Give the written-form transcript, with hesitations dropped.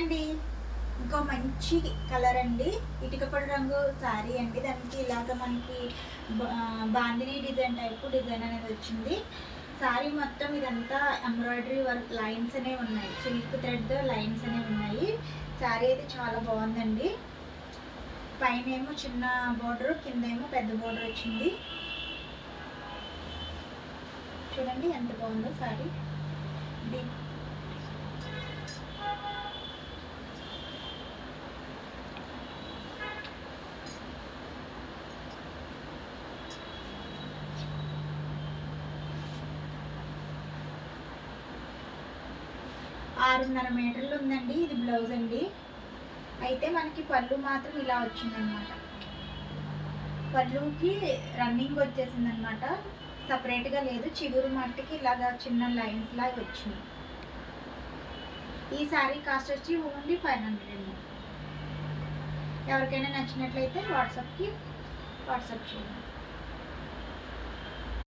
అండి. ఇంకో మంచి కలర్ అండి. ఇటుక పొడి రంగు శారీ అండి. దానికి ఇలాగ మనకి బాందిని డిజైన్ అనేది వచ్చింది. శారీ మొత్తం ఇదంతా ఎంబ్రాయిడరీ వర్క్ లైన్స్ అనేవి ఉన్నాయి. సిల్క్ థ్రెడ్ లైన్స్ అనేవి ఉన్నాయి. శారీ అయితే చాలా బాగుందండి. పైన ఏమో చిన్న బోర్డర్, కింద ఏమో పెద్ద బోర్డర్ వచ్చింది. చూడండి ఎంత బాగుందో శారీ. ఇది 6.5 మీటర్లు ఉందండి. ఇది బ్లౌజ్ అండి. అయితే మనకి పళ్ళు మాత్రం ఇలా వచ్చిందనమాట. పళ్ళుకి రన్నింగ్ వచ్చేసిందనమాట. సపరేట్గా లేదు, చిగురు మట్టికి ఇలాగా చిన్న లైన్స్ లాగా వచ్చింది. ఈ శారీ కాస్ట్ వచ్చి ఓన్లీ 500 అండి. ఎవరికైనా నచ్చినట్లయితే వాట్సాప్ చేయండి.